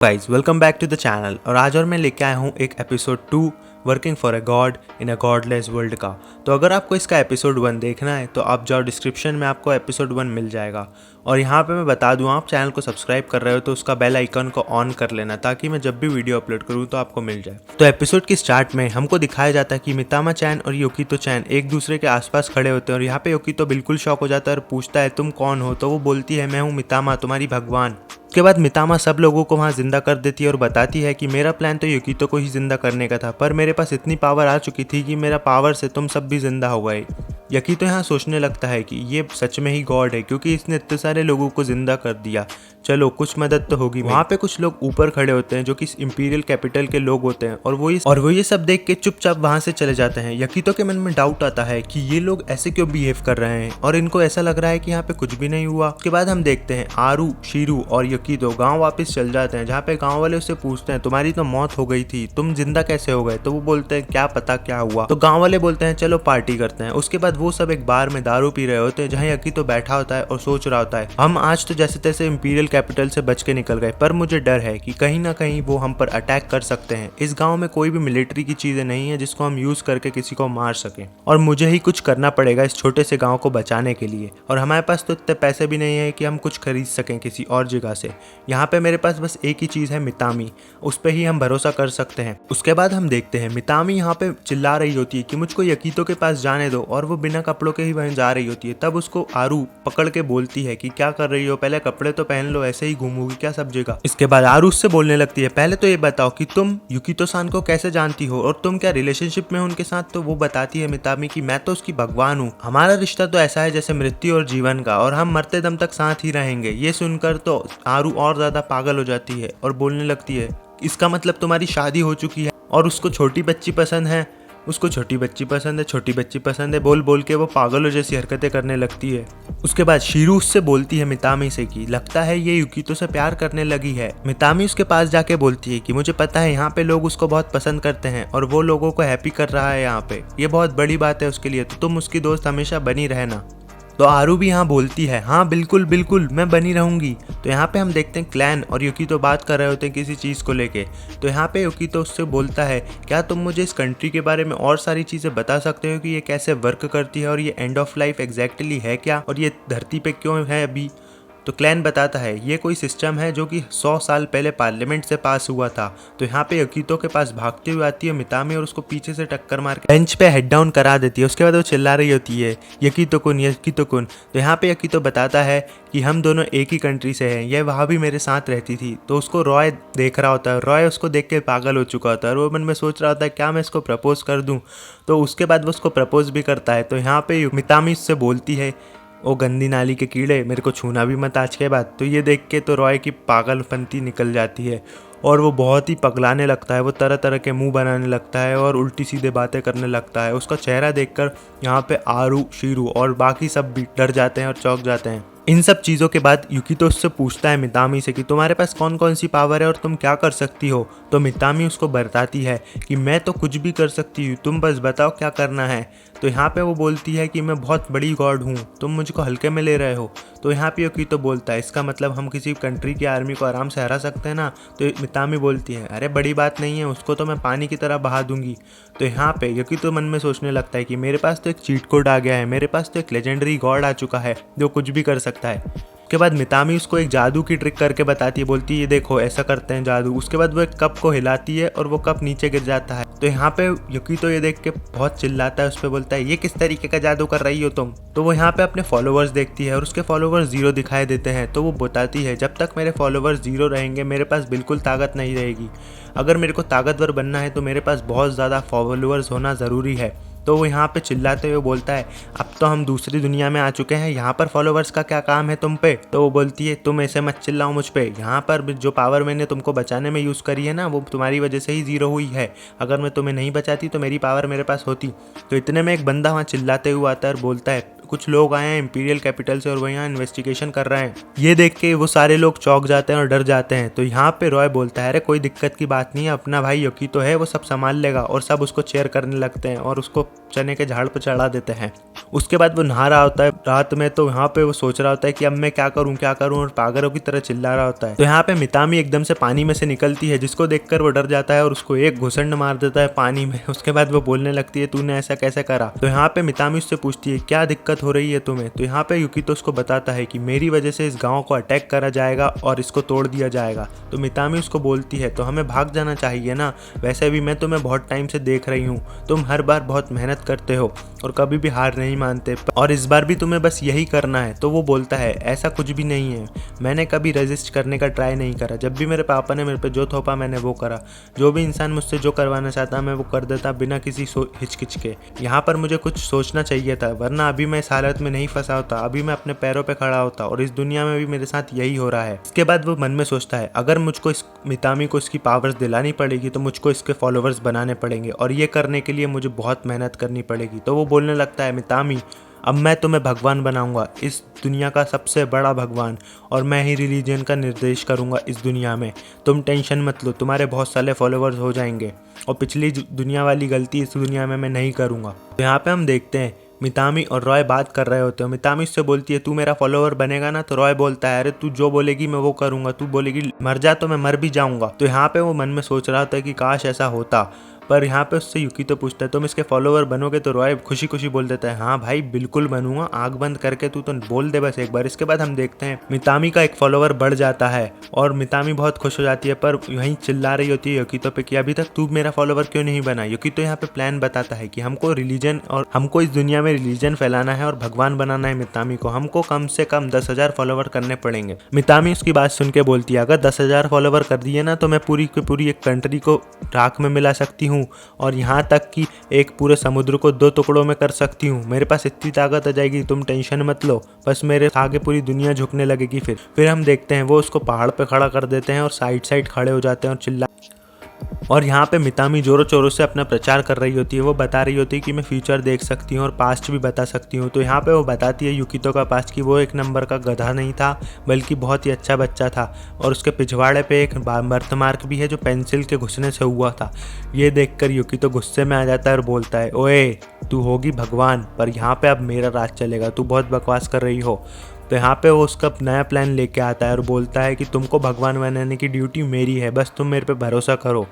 Guys welcome back to the channel. और आज मैं लेके आया हूँ एक episode 2 working for a god in a godless world का। तो अगर आपको इसका एपिसोड 1 देखना है तो आप जाओ, डिस्क्रिप्शन में आपको एपिसोड 1 मिल जाएगा। और यहाँ पे मैं बता दूँ, आप चैनल को सब्सक्राइब कर रहे हो तो उसका बेल आइकन को ऑन कर लेना, ताकि मैं जब भी वीडियो अपलोड करूँ तो आपको मिल जाए। तो एपिसोड की स्टार्ट में हमको दिखाया जाता है कि मितामा चैन और योकितो चैन एक दूसरे के आसपास खड़े होते हैं। और यहाँ पे योकितो बिल्कुल शॉक हो जाता है और पूछता है तुम कौन हो। तो वो बोलती है मैं हूँ मितामा, तुम्हारी भगवान। उसके बाद मितामा सब लोगों को वहाँ जिंदा कर देती है और बताती है कि मेरा प्लान तो योकितो को ही जिंदा करने का था, पर मेरे पास इतनी पावर आ चुकी थी कि मेरा पावर से तुम सब भी जिंदा हो गए। योकितो यहाँ सोचने लगता है कि ये सच में ही गॉड है, क्योंकि इसने इतने सारे लोगों को जिंदा कर दिया। चलो कुछ मदद तो होगी। वहाँ पे कुछ लोग ऊपर खड़े होते हैं जो कि इंपीरियल कैपिटल के लोग होते हैं, और वो ये सब देख के चुपचाप वहाँ से चले जाते हैं। योकितो के मन में डाउट आता है कि ये लोग ऐसे क्यों बिहेव कर रहे हैं, और इनको ऐसा लग रहा है कि यहाँ पे कुछ भी नहीं हुआ। उसके बाद हम देखते हैं आरू, शीरू और योकितो गाँव वापस चल जाते हैं, जहाँ पे गाँव वाले उससे पूछते हैं तुम्हारी तो मौत हो गई थी, तुम जिंदा कैसे हो गए। तो वो बोलते हैं क्या पता क्या हुआ। तो गाँव वाले बोलते हैं चलो पार्टी करते हैं। उसके बाद वो सब एक बार में दारू पी रहे होते हैं, जहाँ योकितो बैठा होता है और सोच रहा होता है हम आज तो जैसे तैसे इंपीरियल कैपिटल से बच के निकल गए, पर मुझे डर है कि कहीं ना कहीं वो हम पर अटैक कर सकते हैं। इस गांव में कोई भी मिलिट्री की चीजें नहीं है जिसको हम यूज करके किसी को मार सकें, और मुझे ही कुछ करना पड़ेगा इस छोटे से गांव को बचाने के लिए। और हमारे पास तो इतने पैसे भी नहीं है कि हम कुछ खरीद सकें किसी और जगह से। यहाँ पे मेरे पास बस एक ही चीज है, मितामी, उस पर ही हम भरोसा कर सकते हैं। उसके बाद हम देखते हैं मितामी यहाँ पे चिल्ला रही होती है कि मुझको योकितो के पास जाने दो, और वो बिना कपड़ों के ही वहीं जा रही होती है। तब उसको आरू पकड़ के बोलती है कि क्या कर रही हो, पहले कपड़े तो पहन लो, ऐसे ही घूमोगी क्या सब जगह। इसके बाद आरू उससे बोलने लगती है पहले तो ये बताओ कि तुम योकितो सान को कैसे जानती हो, और तुम क्या रिलेशनशिप में हो उनके साथ। तो वो बताती है मितामी कि मैं तो उसकी भगवान हूँ, हमारा रिश्ता तो ऐसा है जैसे मृत्यु और जीवन का, और हम मरते दम तक साथ ही रहेंगे। ये सुनकर तो आरू और ज्यादा पागल हो जाती है और बोलने लगती है इसका मतलब तुम्हारी शादी हो चुकी है और उसको छोटी बच्ची पसंद है, उसको छोटी बच्ची पसंद है, छोटी बच्ची पसंद है, बोल बोल के वो पागलों जैसी हरकतें करने लगती है। उसके बाद शीरू उससे बोलती है मितामी से कि लगता है ये योकितो से प्यार करने लगी है। मितामी उसके पास जाके बोलती है कि मुझे पता है यहाँ पे लोग उसको बहुत पसंद करते हैं और वो लोगों को हैप्पी कर रहा है यहाँ पे, ये बहुत बड़ी बात है उसके लिए, तो तुम उसकी दोस्त हमेशा बनी रहना। तो आरू भी यहाँ बोलती है हाँ बिल्कुल बिल्कुल मैं बनी रहूंगी। तो यहाँ पे हम देखते हैं क्लैन और योकितो बात कर रहे होते हैं किसी चीज़ को लेके। तो यहाँ पे योकितो उससे बोलता है क्या तुम मुझे इस कंट्री के बारे में और सारी चीज़ें बता सकते हो कि ये कैसे वर्क करती है, और ये एंड ऑफ लाइफ एग्जैक्टली है क्या, और ये धरती पे क्यों है अभी। तो क्लैन बताता है ये कोई सिस्टम है जो कि 100 साल पहले पार्लियामेंट से पास हुआ था। तो यहाँ पे योकितो के पास भागते हुए आती है मितामी और उसको पीछे से टक्कर मार के बेंच पे हेड डाउन करा देती है। उसके बाद वो चिल्ला रही होती है योकितो कुन योकितो कुन। तो यहाँ पे योकितो बताता है कि हम दोनों एक ही कंट्री से हैं, यह वहाँ भी मेरे साथ रहती थी। तो उसको रॉय देख रहा होता है, रॉय उसको देख के पागल हो चुका होता है और वो मन में सोच रहा होता है क्या मैं इसको प्रपोज कर दूँ। तो उसके बाद वो उसको प्रपोज भी करता है। तो यहाँ पे मितामी उससे बोलती है ओ गंदी नाली के कीड़े, मेरे को छूना भी मत आज के बाद। तो ये देख के तो रॉय की पागलपंती निकल जाती है और वो बहुत ही पगलाने लगता है। वो तरह तरह के मुंह बनाने लगता है और उल्टी सीधे बातें करने लगता है। उसका चेहरा देखकर यहाँ पे आरू, शीरू और बाकी सब भी डर जाते हैं और चौंक जाते हैं। इन सब चीज़ों के बाद युकितो उससे पूछता है मितामी से कि तुम्हारे पास कौन कौन सी पावर है और तुम क्या कर सकती हो। तो मितामी उसको बताती है कि मैं तो कुछ भी कर सकती हूँ, तुम बस बताओ क्या करना है। तो यहाँ पे वो बोलती है कि मैं बहुत बड़ी गॉड हूँ, तुम मुझको हल्के में ले रहे हो। तो यहाँ पे युकितो बोलता है इसका मतलब हम किसी कंट्री की आर्मी को आराम से हरा सकते हैं ना। तो मितामी बोलती है अरे बड़ी बात नहीं है, उसको तो मैं पानी की तरह बहा दूंगी। तो यहाँ पे युकितो मन में सोचने लगता है कि मेरे पास तो एक चीट कोड आ गया है, मेरे पास तो एक लेजेंडरी गॉड आ चुका है जो कुछ भी कर सकता है। उसके बाद मितामी उसको एक जादू की ट्रिक करके बताती है, बोलती है ये देखो ऐसा करते हैं जादू। उसके बाद वो एक कप को हिलाती है और वो कप नीचे गिर जाता है। तो यहाँ पे युकितो ये देख के बहुत चिल्लाता है, उस पर बोलता है ये किस तरीके का जादू कर रही हो तुम। तो वो यहाँ पे अपने फॉलोवर्स देखती है और उसके फॉलोवर्स 0 दिखाई देते हैं। तो वो बताती है जब तक मेरे फॉलोवर्स 0 रहेंगे मेरे पास बिल्कुल ताकत नहीं रहेगी। अगर मेरे को ताकतवर बनना है तो मेरे पास बहुत ज़्यादा फॉलोवर्स होना ज़रूरी है। तो वो यहाँ पे चिल्लाते हुए बोलता है अब तो हम दूसरी दुनिया में आ चुके हैं, यहाँ पर फॉलोवर्स का क्या काम है तुम पे। तो वो बोलती है तुम ऐसे मत चिल्लाओ मुझ पे, यहाँ पर जो पावर मैंने तुमको बचाने में यूज़ करी है ना वो तुम्हारी वजह से ही 0 हुई है। अगर मैं तुम्हें नहीं बचाती तो मेरी पावर मेरे पास होती। तो इतने में एक बंदा वहाँ चिल्लाते हुए आता है और बोलता है कुछ लोग आए हैं इंपीरियल कैपिटल से और वो यहाँ इन्वेस्टिगेशन कर रहे हैं। ये देख के वो सारे लोग चौंक जाते हैं और डर जाते हैं। तो यहाँ पे रॉय बोलता है अरे कोई दिक्कत की बात नहीं है, अपना भाई योकितो है वो सब संभाल लेगा, और सब उसको चेयर करने लगते हैं और उसको चने के झाड़ पर चढ़ा देते हैं। उसके बाद वो नहा रहा होता है रात में, तो यहाँ पे वो सोच रहा होता है कि अब मैं क्या करूँ और पागलों की तरह चिल्ला रहा होता है। तो यहाँ पे मितामी एकदम से पानी में से निकलती है, जिसको देखकर वो डर जाता है और उसको एक घुसंड मार देता है पानी में। उसके बाद वो बोलने लगती है तूने ऐसा कैसे करा। तो यहाँ पे मितामी उससे पूछती है क्या दिक्कत हो रही है तुम्हें। तो यहाँ पे युकितो उसको बताता है कि मेरी वजह से इस गाँव को अटैक करा जाएगा और इसको तोड़ दिया जाएगा। तो मितामी उसको बोलती है तो हमें भाग जाना चाहिए ना, वैसे भी मैं तुम्हें बहुत टाइम से देख रही हूँ, तुम हर बार बहुत मेहनत करते हो और कभी भी हार नहीं मानते, और इस बार भी तुम्हें बस यही करना है। तो वो बोलता है ऐसा कुछ भी नहीं है, मैंने कभी रेजिस्ट करने का ट्राई नहीं करा, जब भी मेरे पापा ने मेरे पे जो थोपा मैंने वो करा, जो भी इंसान मुझसे जो करवाना चाहता मैं वो कर देता बिना किसी हिचकिच के। यहाँ पर मुझे कुछ सोचना चाहिए था, वरना अभी मैं इस हालत में नहीं फंसा होता, अभी मैं अपने पैरों पे खड़ा होता, और इस दुनिया में भी मेरे साथ यही हो रहा है। इसके बाद वो मन में सोचता है अगर मुझको इस मितामी को इसकी पावर्स दिलानी पड़ेगी तो मुझको इसके फॉलोवर्स बनाने पड़ेंगे, और ये करने के लिए मुझे बहुत मेहनत करनी पड़ेगी। तो वो बोलने लगता है मितामी अब मैं तुम्हें भगवान बनाऊंगा, इस दुनिया का सबसे बड़ा भगवान, और मैं ही रिलीजन का निर्देश करूंगा इस दुनिया में, तुम टेंशन मत लो, तुम्हारे बहुत सारे फॉलोवर्स हो जाएंगे, और पिछली दुनिया वाली गलती इस दुनिया में मैं नहीं करूंगा। तो यहाँ पे हम देखते हैं मितामी और रॉय बात कर रहे होते हो। मितामी उससे बोलती है तू मेरा फॉलोवर बनेगा ना। तो रॉय बोलता है अरे तू जो बोलेगी मैं वो करूंगा, तू बोलेगी मर जा तो मैं मर भी जाऊंगा। तो यहाँ पे वो मन में सोच रहा था कि काश ऐसा होता, पर यहाँ पे उससे युकितो पूछता है तुम इसके फॉलोवर बनोगे। तो रॉय खुशी खुशी बोल देता है हाँ भाई बिल्कुल बनूंगा, आंख बंद करके तू तो बोल दे बस एक बार। इसके बाद हम देखते हैं मितामी का एक फॉलोवर बढ़ जाता है और मितामी बहुत खुश हो जाती है, पर वहीं चिल्ला रही होती है युकितो पे कि अभी तक तू मेरा फॉलोवर क्यों नहीं बना। युकितो यहाँ पे प्लान बताता है कि हमको रिलीजन और हमको इस दुनिया में रिलीजन फैलाना है और भगवान बनाना है मितामी को, हमको कम से कम 10,000 फॉलोवर करने पड़ेंगे। मितामी उसकी बात सुन के बोलती है अगर 10,000 फॉलोवर कर दिए ना तो मैं पूरी की पूरी एक कंट्री को राख में मिला सकती हूँ, और यहाँ तक कि एक पूरे समुद्र को 2 टुकड़ों में कर सकती हूँ। मेरे पास इतनी ताकत आ जाएगी, तुम टेंशन मत लो, बस मेरे आगे पूरी दुनिया झुकने लगेगी। फिर हम देखते हैं वो उसको पहाड़ पे खड़ा कर देते हैं और साइड साइड खड़े हो जाते हैं और चिल्ला, और यहाँ पे मितामी जोरों शोरों से अपना प्रचार कर रही होती है। वो बता रही होती है कि मैं फ्यूचर देख सकती हूँ और पास्ट भी बता सकती हूँ। तो यहाँ पे वो बताती है युकितो का पास्ट कि वो एक नंबर का गधा नहीं था बल्कि बहुत ही अच्छा बच्चा था, और उसके पिछवाड़े पे एक बर्थमार्क भी है जो पेंसिल के घुसने से हुआ था। ये देखकर युकितो गुस्से में आ जाता है और बोलता है ओए तू होगी भगवान, पर यहाँ पे अब मेरा राज चलेगा, तू बहुत बकवास कर रही हो। तो यहाँ पे वो उसका नया प्लान लेके आता है और बोलता है कि तुमको भगवान बनाने की ड्यूटी मेरी है, बस तुम मेरे पे भरोसा करो।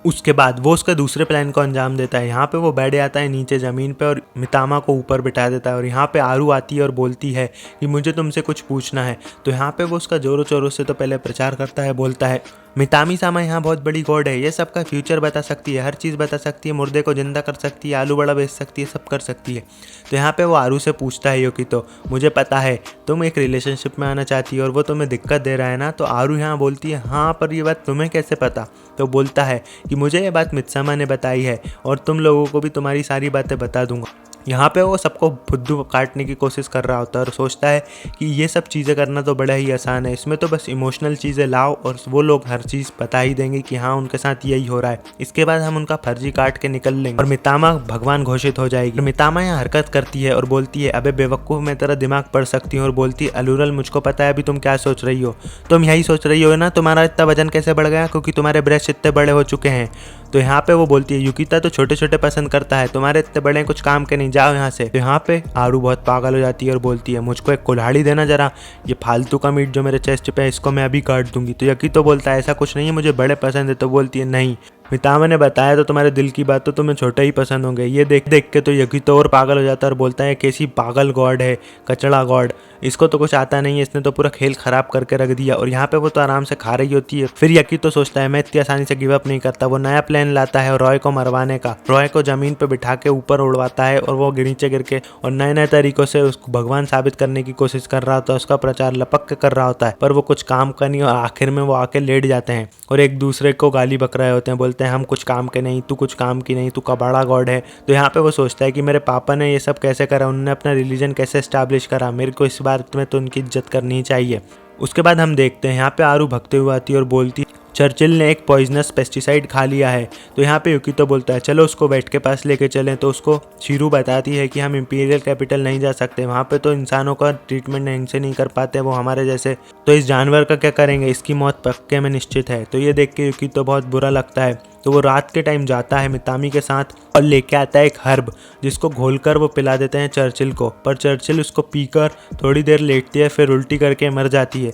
उसके बाद वो उसका दूसरे प्लान को अंजाम देता है। यहाँ पे वो बैठ जाता है नीचे ज़मीन पे और मितामा को ऊपर बिठा देता है, और यहाँ पे आरू आती है और बोलती है कि मुझे तुमसे कुछ पूछना है। तो यहाँ पे वो उसका जोरों शोरों से तो पहले प्रचार करता है, बोलता है मितामी सामा यहाँ बहुत बड़ी गॉड है, ये सबका फ्यूचर बता सकती है, हर चीज़ बता सकती है, मुर्दे को जिंदा कर सकती है, आलू बड़ा बेच सकती है, सब कर सकती है। तो यहाँ पे वो आरू से पूछता है युकितो मुझे पता है तुम एक रिलेशनशिप में आना चाहती हो और वो तुम्हें दिक्कत दे रहा है ना। तो आरू यहाँ बोलती है हाँ पर ये बात तुम्हें कैसे पता। तो बोलता है कि मुझे ये बात मित्सामा ने बताई है और तुम लोगों को भी तुम्हारी सारी बातें बता दूंगा। यहाँ पे वो सबको फुद्दू काटने की कोशिश कर रहा होता है और सोचता है कि ये सब चीज़ें करना तो बड़ा ही आसान है, इसमें तो बस इमोशनल चीज़ें लाओ और वो लोग हर चीज़ बता ही देंगे कि हाँ उनके साथ यही हो रहा है, इसके बाद हम उनका फर्जी काट के निकल लेंगे और मितामा भगवान घोषित हो जाएगी। मितामा यहाँ हरकत करती है और बोलती है अबे बेवकूफ़ मैं तेरा दिमाग पढ़ सकती हूँ, और बोलती है अलूरल मुझको पता है अभी तुम क्या सोच रही हो, तुम यही सोच रही हो ना तुम्हारा इतना वजन कैसे बढ़ गया, क्योंकि तुम्हारे ब्रेस्ट इतने बड़े हो चुके हैं। तो यहाँ पे वो बोलती है युकिता तो छोटे छोटे पसंद करता है, तुम्हारे इतने बड़े कुछ काम के नहीं, जाओ यहाँ से। तो यहाँ पे आरू बहुत पागल हो जाती है और बोलती है मुझको एक कुल्हाड़ी देना जरा, ये फालतू का मीट जो मेरे चेस्ट पे है इसको मैं अभी काट दूंगी। तो युकितो बोलता है ऐसा कुछ नहीं है, मुझे बड़े पसंद है। तो बोलती है नहीं मितामा ने बताया तो तुम्हारे दिल की बात, तो तुम्हें छोटे ही पसंद होंगे। ये देख देख के तो युकितो और पागल हो जाता है और बोलता है कैसी पागल गॉड है, कचड़ा गॉड, इसको तो कुछ आता नहीं है, इसने तो पूरा खेल खराब करके रख दिया। और यहाँ पे वो तो आराम से खा रही होती है। फिर युकितो सोचता है मैं इतनी आसानी से गिव अप नहीं करता। वो नया प्लान लाता है रॉय को मरवाने का, रॉय को जमीन पे बिठा के ऊपर उड़वाता है और वो नीचे गिर के और नए नए तरीकों से उसको भगवान साबित करने की कोशिश कर रहा होता है, उसका प्रचार लपक के कर रहा होता है, पर वो कुछ काम का नहीं। और आखिर में वो आके लेट जाते हैं और एक दूसरे को गाली बक रहे होते हैं, बोलते हैं हम कुछ काम के नहीं, तू कुछ काम की नहीं, तू का बड़ा गॉड है। तो यहाँ पे वो सोचता है कि मेरे पापा ने ये सब कैसे करा, उन्होंने अपना रिलीजन कैसे एस्टैब्लिश करा, मेरे को इस बात में तो उनकी इज्जत करनी चाहिए। उसके बाद हम देखते हैं यहाँ पे आरू भगते हुए आती है और बोलती चर्चिल ने एक पॉइजनस पेस्टिसाइड खा लिया है। तो यहाँ पे युकितो बोलता है चलो उसको वेट के पास लेके चलें। तो उसको शिरू बताती है कि हम इंपीरियल कैपिटल नहीं जा सकते, वहाँ पे तो इंसानों का ट्रीटमेंट इनसे नहीं कर पाते वो हमारे जैसे, तो इस जानवर का क्या करेंगे, इसकी मौत पक्के में निश्चित है। तो ये देख के युकितो बहुत बुरा लगता है। तो वो रात के टाइम जाता है मितामी के साथ और लेके आता है एक हर्ब, जिसको घोलकर वो पिला देते हैं चर्चिल को। पर चर्चिल उसको पीकर थोड़ी देर लेटती है, फिर उल्टी करके मर जाती है।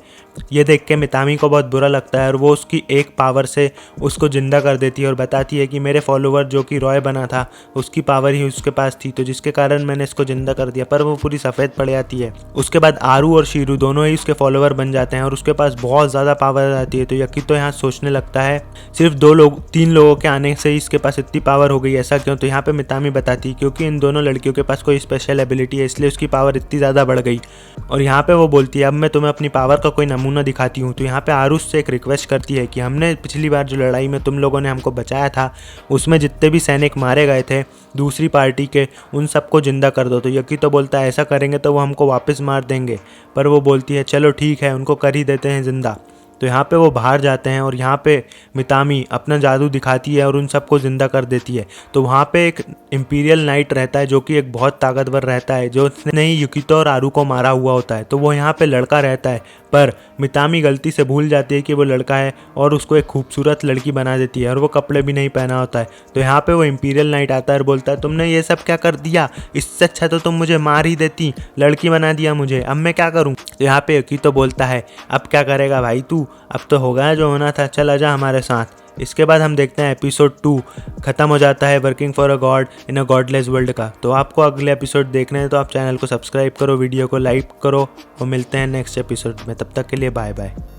ये देख के मितामी को बहुत बुरा लगता है और वो उसकी एक पावर से उसको ज़िंदा कर देती है और बताती है कि मेरे फॉलोवर जो कि रॉय बना था उसकी पावर ही उसके पास थी, तो जिसके कारण मैंने इसको ज़िंदा कर दिया। पर वो पूरी सफ़ेद पड़ जाती है। उसके बाद आरू और शीरू दोनों ही उसके फॉलोवर बन जाते हैं और उसके पास बहुत ज़्यादा पावर आ जाती है। तो युकितो यहाँ सोचने लगता है सिर्फ 3 लोगों के आने से ही इसके पास इतनी पावर हो गई, ऐसा क्यों? तो यहाँ पे मितामी बताती है क्योंकि इन दोनों लड़कियों के पास कोई स्पेशल एबिलिटी है, इसलिए उसकी पावर इतनी ज़्यादा बढ़ गई। और यहाँ पे वो बोलती है अब मैं तुम्हें अपनी पावर का कोई नमूना दिखाती हूँ। तो यहाँ पे आरुष से एक रिक्वेस्ट करती है कि हमने पिछली बार जो लड़ाई में तुम लोगों ने हमको बचाया था उसमें जितने भी सैनिक मारे गए थे दूसरी पार्टी के, उन सबको जिंदा कर दो। तो युकितो बोलता है ऐसा करेंगे तो वो हमको वापस मार देंगे। पर वो बोलती है चलो ठीक है, उनको कर ही देते हैं जिंदा। तो यहाँ पे वो बाहर जाते हैं और यहाँ पे मितामी अपना जादू दिखाती है और उन सबको ज़िंदा कर देती है। तो वहाँ पे एक इंपीरियल नाइट रहता है जो कि एक बहुत ताकतवर रहता है, जो उसने ही युकितो और आरू को मारा हुआ होता है। तो वो यहाँ पे लड़का रहता है, पर मितामी गलती से भूल जाती है कि वो लड़का है और उसको एक खूबसूरत लड़की बना देती है और वो कपड़े भी नहीं पहना होता है। तो यहाँ पे वो इंपीरियल नाइट आता है और बोलता है तुमने ये सब क्या कर दिया, इससे अच्छा तो तुम मुझे मार ही देती, लड़की बना दिया मुझे, अब मैं क्या करूँ? तो यहाँ पे युकितो बोलता है अब क्या करेगा भाई तू, अब तो हो गया जो होना था, चल आजा हमारे साथ। इसके बाद हम देखते हैं एपिसोड 2 खत्म हो जाता है working for a god in a godless world का। तो आपको अगले एपिसोड देखने हैं तो आप चैनल को सब्सक्राइब करो, वीडियो को लाइक करो और मिलते हैं नेक्स्ट एपिसोड में। तब तक के लिए बाय बाय।